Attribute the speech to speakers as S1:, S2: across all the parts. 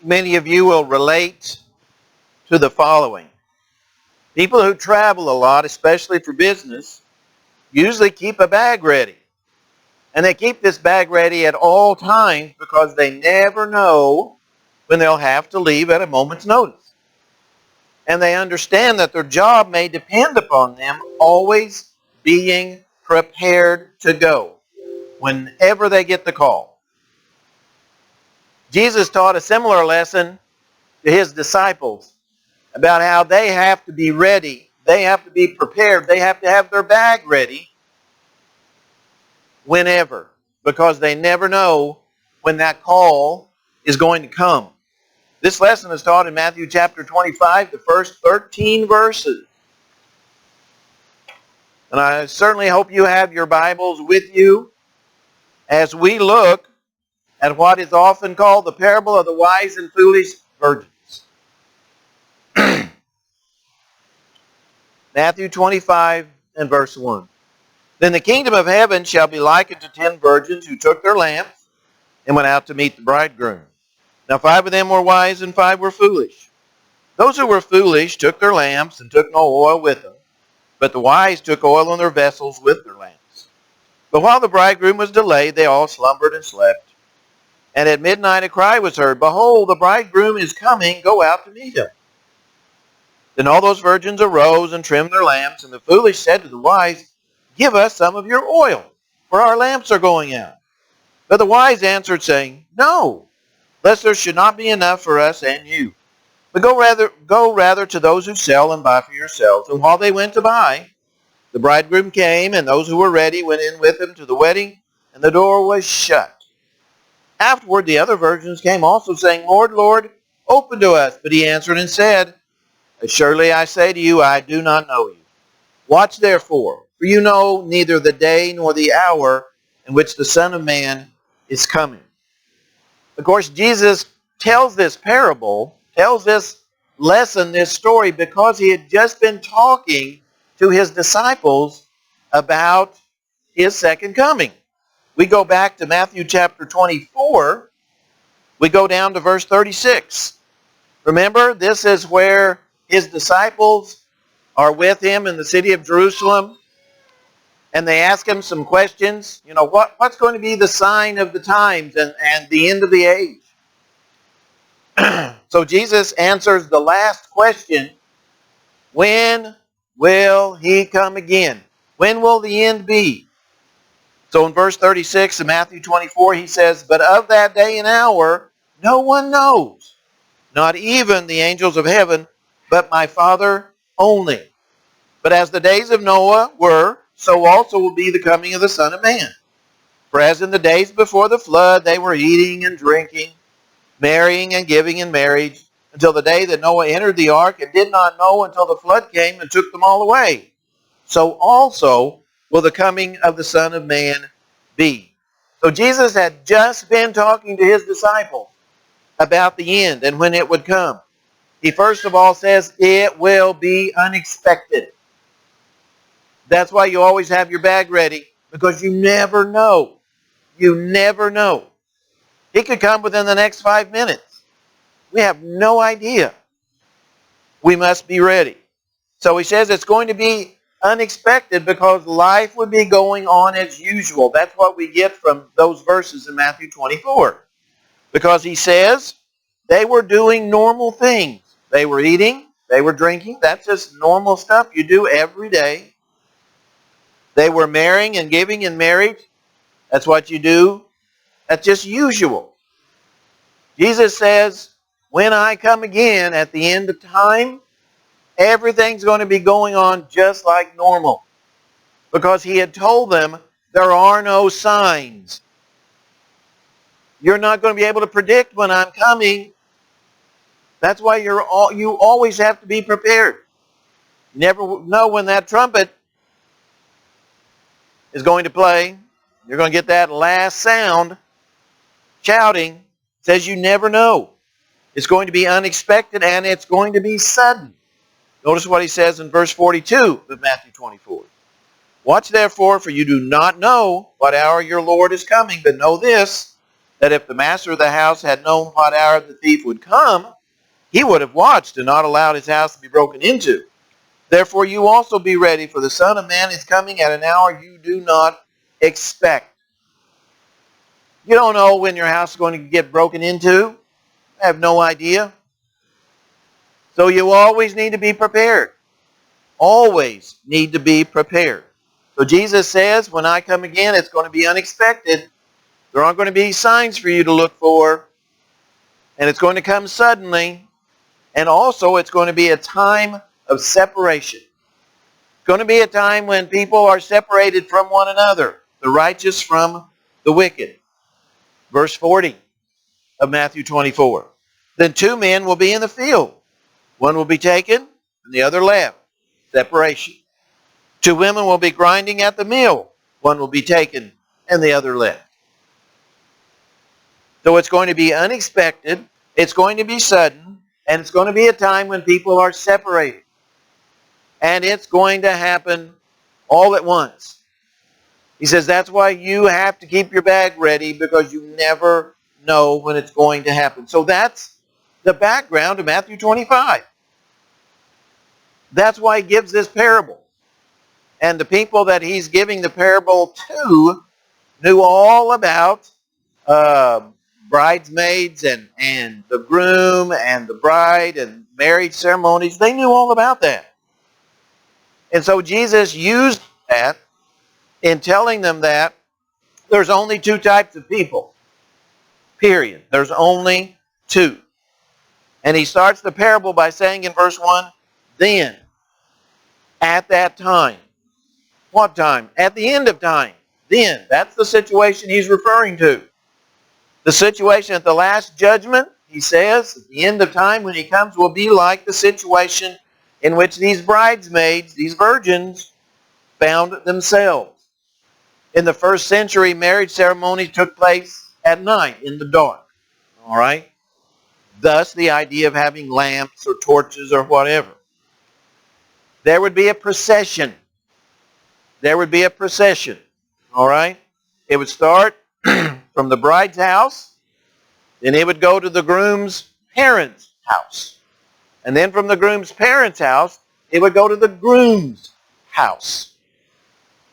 S1: Many of you will relate to the following. People who travel a lot, especially for business, usually keep a bag ready. And they keep this bag ready at all times because they never know when they'll have to leave at a moment's notice. And they understand that their job may depend upon them always being prepared to go whenever they get the call. Jesus taught a similar lesson to his disciples about how they have to be ready, they have to be prepared, they have to have their bag ready whenever, because they never know when that call is going to come. This lesson is taught in Matthew chapter 25, the first 13 verses. And I certainly hope you have your Bibles with you as we look at what is often called the parable of the wise and foolish virgins. Matthew 25 and verse 1. Then the kingdom of heaven shall be likened to 10 virgins who took their lamps and went out to meet the bridegroom. Now 5 of them were wise and 5 were foolish. Those who were foolish took their lamps and took no oil with them, but the wise took oil in their vessels with their lamps. But while the bridegroom was delayed, they all slumbered and slept. And at midnight a cry was heard, Behold, the bridegroom is coming, go out to meet him. Then all those virgins arose and trimmed their lamps, and the foolish said to the wise, Give us some of your oil, for our lamps are going out. But the wise answered, saying, No, lest there should not be enough for us and you. But go rather to those who sell and buy for yourselves. And while they went to buy, the bridegroom came, and those who were ready went in with him to the wedding, and the door was shut. Afterward the other virgins came also, saying, Lord, Lord, open to us. But he answered and said, Surely I say to you, I do not know you. Watch therefore, for you know neither the day nor the hour in which the Son of Man is coming. Of course, Jesus tells this parable, tells this lesson, this story, because he had just been talking to his disciples about his second coming. We go back to Matthew chapter 24. We go down to verse 36. Remember, this is where his disciples are with him in the city of Jerusalem, and they ask him some questions. You know, what's going to be the sign of the times and the end of the age? So Jesus answers the last question, when will he come again? When will the end be? So in verse 36 of Matthew 24, he says, But of that day and hour no one knows, not even the angels of heaven, but my Father only. But as the days of Noah were, so also will be the coming of the Son of Man. For as in the days before the flood, they were eating and drinking, marrying and giving in marriage, until the day that Noah entered the ark, and did not know until the flood came and took them all away. So also will the coming of the Son of Man be. So Jesus had just been talking to his disciples about the end and when it would come. He first of all says it will be unexpected. That's why you always have your bag ready, because you never know. You never know. He could come within the next 5 minutes. We have no idea. We must be ready. So he says it's going to be unexpected because life would be going on as usual. That's what we get from those verses in Matthew 24. Because he says they were doing normal things. They were eating, they were drinking. That's just normal stuff you do every day. They were marrying and giving in marriage. That's what you do. That's just usual. Jesus says, when I come again at the end of time, everything's going to be going on just like normal. Because he had told them there are no signs. You're not going to be able to predict when I'm coming. That's why you always have to be prepared. You never know when that trumpet is going to play. You're going to get that last sound shouting. It says you never know. It's going to be unexpected and it's going to be sudden. Notice what he says in verse 42 of Matthew 24. Watch therefore, for you do not know what hour your Lord is coming, but know this, that if the master of the house had known what hour the thief would come, he would have watched and not allowed his house to be broken into. Therefore you also be ready, for the Son of Man is coming at an hour you do not expect. You don't know when your house is going to get broken into. I have no idea. So you always need to be prepared. Always need to be prepared. So Jesus says, when I come again, it's going to be unexpected. There aren't going to be signs for you to look for. And it's going to come suddenly. And also, it's going to be a time of separation. It's going to be a time when people are separated from one another, the righteous from the wicked. Verse 40 of Matthew 24. Then two men will be in the field. One will be taken and the other left. Separation. Two women will be grinding at the mill. One will be taken and the other left. So it's going to be unexpected. It's going to be sudden. And it's going to be a time when people are separated. And it's going to happen all at once. He says that's why you have to keep your bag ready, because you never know when it's going to happen. So that's the background to Matthew 25. That's why he gives this parable. And the people that he's giving the parable to knew all about bridesmaids and the groom and the bride and marriage ceremonies. They knew all about that. And so Jesus used that in telling them that there's only two types of people. Period. There's only two. And he starts the parable by saying in verse 1, then, at that time. What time? At the end of time. Then. That's the situation he's referring to. The situation at the last judgment, he says, at the end of time when he comes, will be like the situation in which these bridesmaids, these virgins, found themselves. In the first century, marriage ceremonies took place at night, in the dark. All right? Thus, the idea of having lamps or torches or whatever. There would be a procession. There would be a procession. All right? It would start from the bride's house, then it would go to the groom's parents' house. And then from the groom's parents' house, it would go to the groom's house.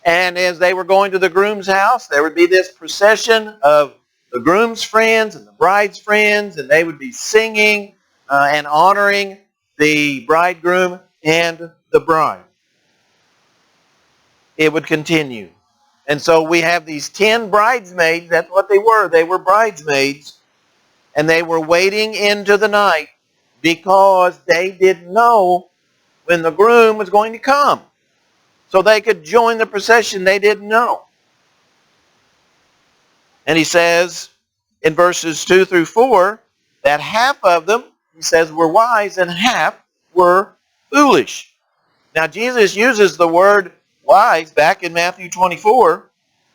S1: And as they were going to the groom's house, there would be this procession of the groom's friends and the bride's friends, and they would be singing and honoring the bridegroom and the bride. It would continue. And so we have these 10 bridesmaids. That's what they were. They were bridesmaids. And they were waiting into the night because they didn't know when the groom was going to come. So they could join the procession. They didn't know. And he says in verses 2 through 4 that half of them, he says, were wise and half were foolish. Now Jesus uses the word wise back in Matthew 24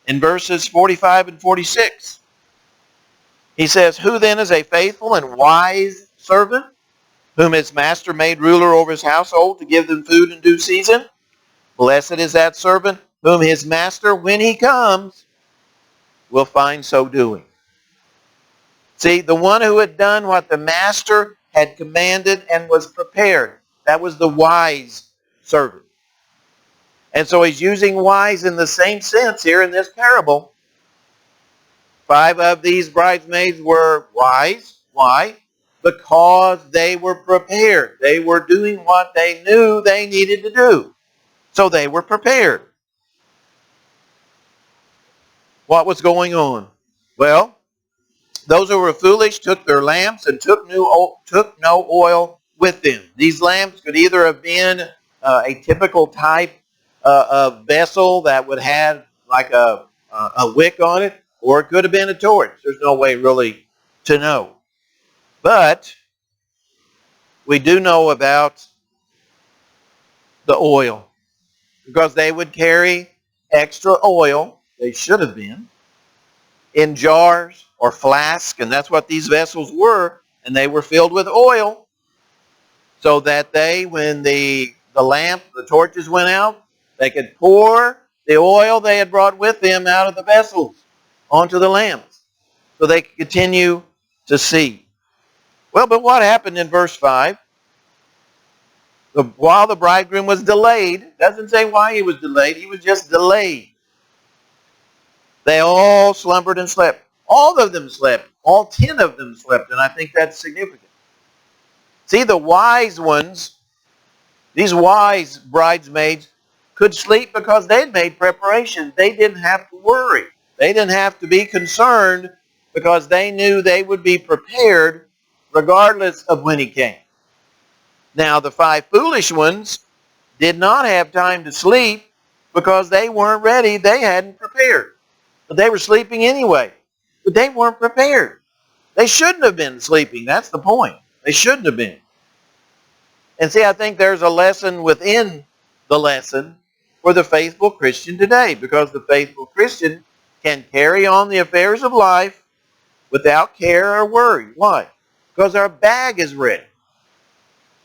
S1: in verses 45 and 46. He says, who then is a faithful and wise servant, whom his master made ruler over his household to give them food in due season? Blessed is that servant whom his master, when he comes, will find so doing. See, the one who had done what the master had commanded and was prepared, that was the wise servant. And so he's using wise in the same sense here in this parable. 5 of these bridesmaids were wise. Why? Because they were prepared. They were doing what they knew they needed to do. So they were prepared. What was going on? Well, those who were foolish took their lamps and took no oil with them. These lamps could either have been a typical type of vessel that would have like a wick on it, or it could have been a torch. There's no way really to know. But we do know about the oil, because they would carry extra oil, they should have been, in jars or flasks, and that's what these vessels were, and they were filled with oil so that they, when the lamp, the torches went out, they could pour the oil they had brought with them out of the vessels onto the lamps. so they could continue to see. Well, but what happened in verse 5? While the bridegroom was delayed, doesn't say why he was delayed, he was just delayed. They all slumbered and slept. All of them slept. All 10 of them slept, and I think that's significant. See, the wise ones, these wise bridesmaids, could sleep because they'd made preparation. They didn't have to worry. They didn't have to be concerned because they knew they would be prepared regardless of when he came. Now, the 5 foolish ones did not have time to sleep because they weren't ready. They hadn't prepared. But they were sleeping anyway. But they weren't prepared. They shouldn't have been sleeping. That's the point. They shouldn't have been. And see, I think there's a lesson within the lesson for the faithful Christian today, because the faithful Christian can carry on the affairs of life without care or worry. Why? Because our bag is ready.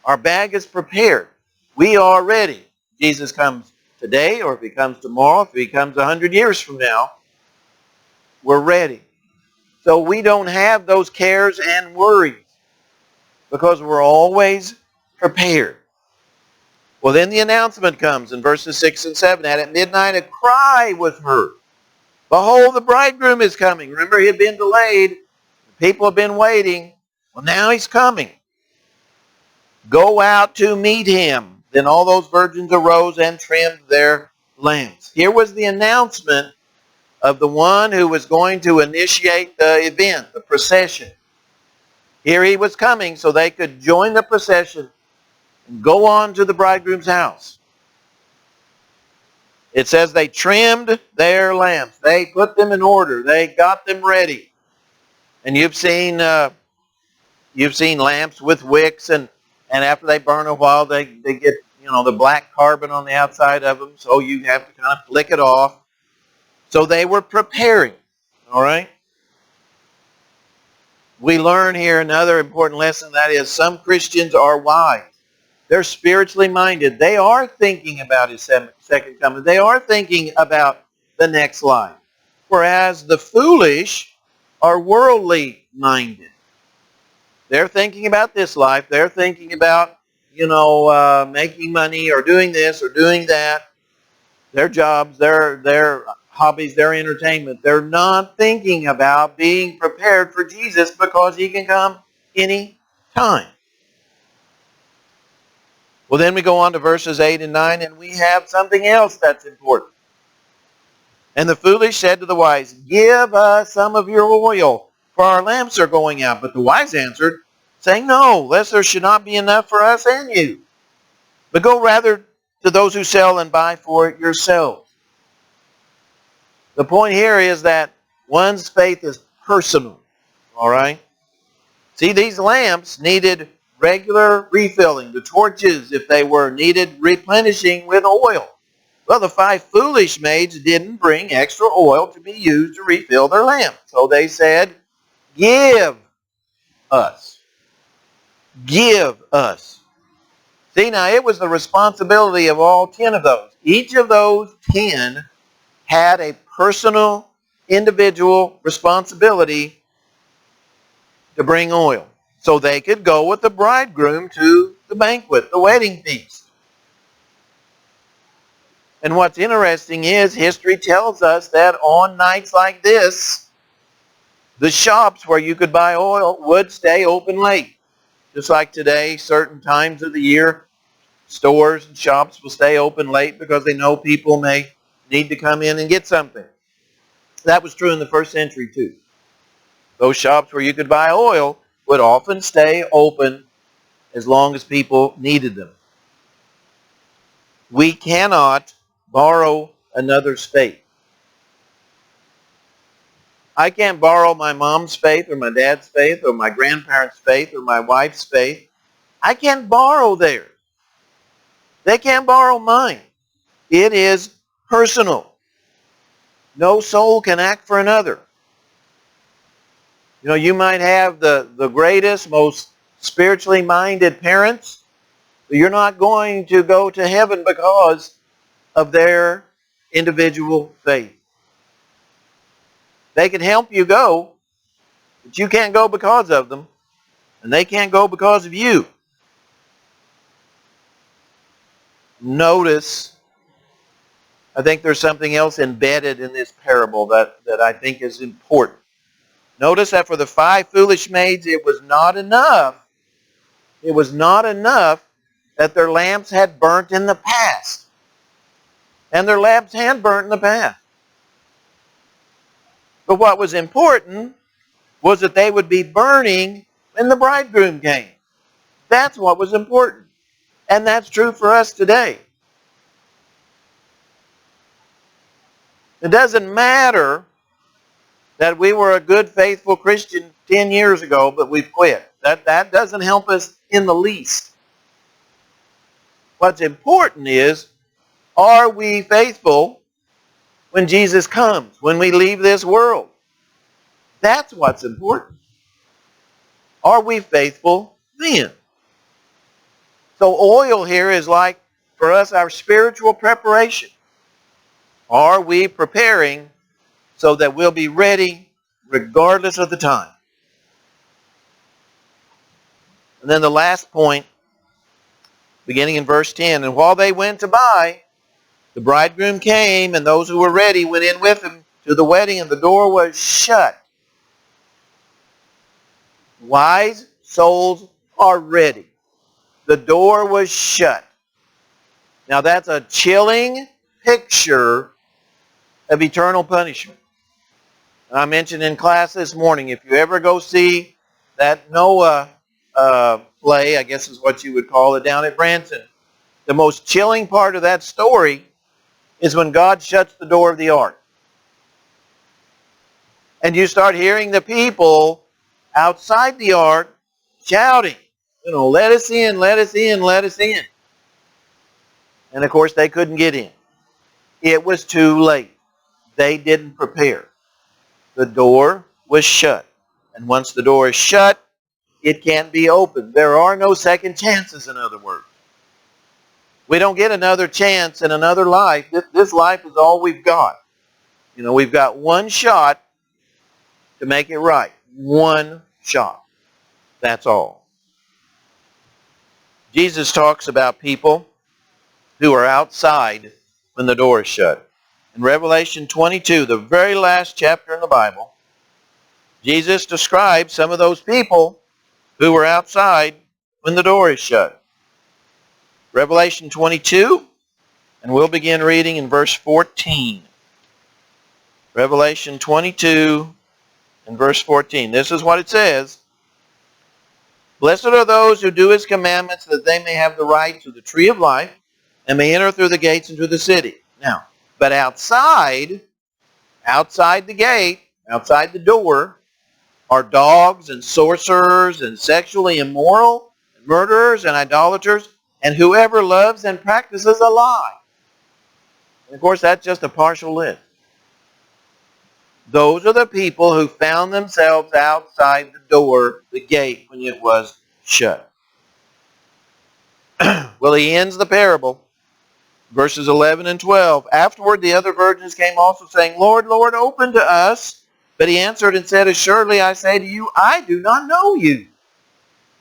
S1: Our bag is prepared. We are ready. Jesus comes today, or if he comes tomorrow, if he comes 100 years from now, we're ready. So we don't have those cares and worries because we're always prepared. Well, then the announcement comes in verses 6 and 7. And at midnight a cry was heard. Behold, the bridegroom is coming. Remember, he had been delayed. People have been waiting. Well, now he's coming. Go out to meet him. Then all those virgins arose and trimmed their lamps. Here was the announcement of the one who was going to initiate the event, the procession. Here he was coming so they could join the procession and go on to the bridegroom's house. It says they trimmed their lamps. They put them in order. They got them ready. And you've seen lamps with wicks, and after they burn a while, they get the black carbon on the outside of them, so you have to kind of flick it off. So they were preparing. All right? We learn here another important lesson, that is, some Christians are wise. They're spiritually minded. They are thinking about his second coming. They are thinking about the next life. Whereas the foolish are worldly minded. They're thinking about this life. They're thinking about, making money or doing this or doing that. Their jobs, their hobbies, their entertainment. They're not thinking about being prepared for Jesus because he can come any time. Well, then we go on to verses 8 and 9, and we have something else that's important. And the foolish said to the wise, give us some of your oil, for our lamps are going out. But the wise answered, saying, no, lest there should not be enough for us and you. But go rather to those who sell and buy for it yourselves. The point here is that one's faith is personal. All right? See, these lamps needed regular refilling. The torches, if they were, needed replenishing with oil. Well, the 5 foolish maids didn't bring extra oil to be used to refill their lamps. So they said, give us. Give us. See, now it was the responsibility of all 10 of those. Each of those 10 had a personal, individual responsibility to bring oil, so they could go with the bridegroom to the banquet, the wedding feast. And what's interesting is history tells us that on nights like this, the shops where you could buy oil would stay open late. Just like today, certain times of the year, stores and shops will stay open late because they know people may need to come in and get something. That was true in the first century too. Those shops where you could buy oil would often stay open as long as people needed them. We cannot borrow another's faith. I can't borrow my mom's faith or my dad's faith or my grandparents' faith or my wife's faith. I can't borrow theirs. They can't borrow mine. It is personal. No soul can act for another. You might have the greatest, most spiritually minded parents, but you're not going to go to heaven because of their individual faith. They can help you go, But you can't go because of them, and they can't go because of you. Notice, I think there's something else embedded in this parable that I think is important. Notice that for the 5 foolish maids, it was not enough. It was not enough that their lamps had burnt in the past. And their lamps had burnt in the past. But what was important was that they would be burning when the bridegroom came. That's what was important. And that's true for us today. It doesn't matter that we were a good, faithful Christian 10 years ago, but we've quit. That doesn't help us in the least. What's important is, are we faithful when Jesus comes, when we leave this world? That's what's important. Are we faithful then? So oil here is like, for us, our spiritual preparation. Are we preparing so that we'll be ready regardless of the time? And then the last point, beginning in verse 10, and while they went to buy, the bridegroom came, and those who were ready went in with him to the wedding, and the door was shut. Wise souls are ready. The door was shut. Now that's a chilling picture of eternal punishment. And I mentioned in class this morning, if you ever go see that Noah play, I guess is what you would call it, down at Branson, the most chilling part of that story is when God shuts the door of the ark. And you start hearing the people outside the ark shouting, let us in, let us in, let us in. And of course they couldn't get in. It was too late. They didn't prepare. The door was shut. And once the door is shut, it can't be opened. There are no second chances, in other words. We don't get another chance in another life. This life is all we've got. We've got one shot to make it right. One shot. That's all. Jesus talks about people who are outside when the door is shut. In Revelation 22, the very last chapter in the Bible, Jesus describes some of those people who were outside when the door is shut. Revelation 22, and we'll begin reading in verse 14. Revelation 22 and verse 14. This is what it says. Blessed are those who do his commandments, that they may have the right to the tree of life, and may enter through the gates into the city. Now, but outside the gate, outside the door, are dogs and sorcerers and sexually immoral, and murderers and idolaters, and whoever loves and practices a lie. And of course, that's just a partial list. Those are the people who found themselves outside the door, the gate, when it was shut. Well, he ends the parable, verses 11 and 12. Afterward, the other virgins came also, saying, Lord, Lord, open to us. But he answered and said, Assuredly I say to you, I do not know you.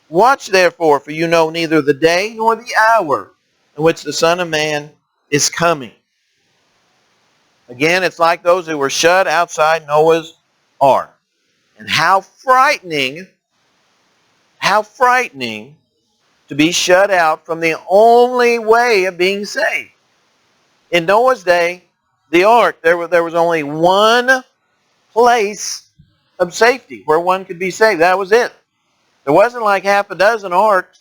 S1: Watch therefore, for you know neither the day nor the hour in which the Son of Man is coming. Again, it's like those who were shut outside Noah's ark. And how frightening to be shut out from the only way of being saved. In Noah's day, the ark, there was only one place of safety where one could be saved. That was it. There wasn't like half a dozen arks,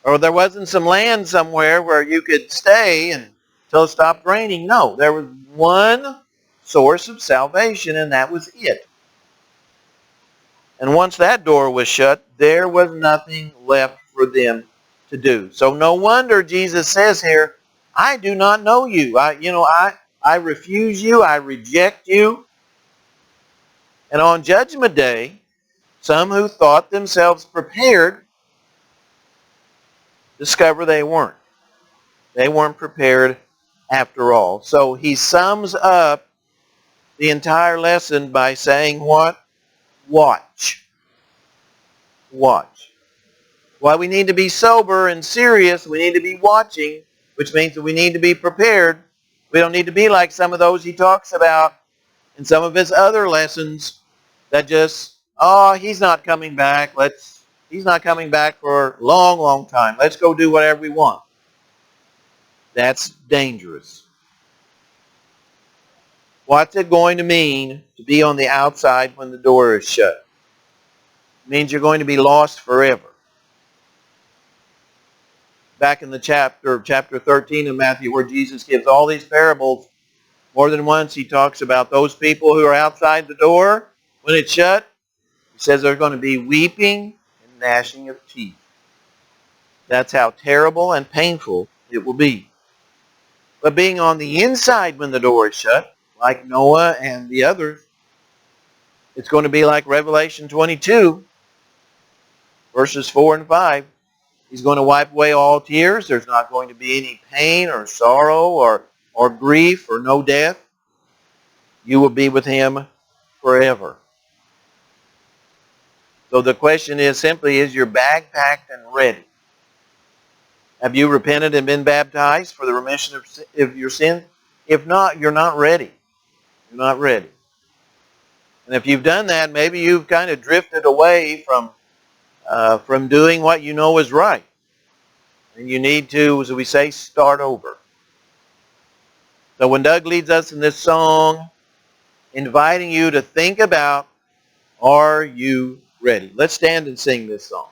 S1: or there wasn't some land somewhere where you could stay until it stopped raining. No, there was one source of salvation, and that was it. And once that door was shut, there was nothing left for them to do. So no wonder Jesus says here, I do not know you. I refuse you. I reject you. And on Judgment Day, some who thought themselves prepared discover they weren't. They weren't prepared after all. So he sums up the entire lesson by saying what? watch. Watch. While we need to be sober and serious, we need to be watching, which means that we need to be prepared. We don't need to be like some of those he talks about in some of his other lessons that just, oh, he's not coming back. He's not coming back for a long, long time. Let's go do whatever we want. That's dangerous. What's it going to mean to be on the outside when the door is shut? It means you're going to be lost forever. Back in the chapter 13 of Matthew, where Jesus gives all these parables, more than once he talks about those people who are outside the door when it's shut. He says there's going to be weeping and gnashing of teeth. That's how terrible and painful it will be. But being on the inside when the door is shut, like Noah and the others, it's going to be like Revelation 22, verses 4 and 5. He's going to wipe away all tears. There's not going to be any pain or sorrow or grief or no death. You will be with him forever. So the question is simply, is your bag packed and ready? Have you repented and been baptized for the remission of your sins? If not, you're not ready. You're not ready. And if you've done that, maybe you've kind of drifted away from doing what you know is right. And you need to, as we say, start over. So when Doug leads us in this song, inviting you to think about, are you ready? Let's stand and sing this song.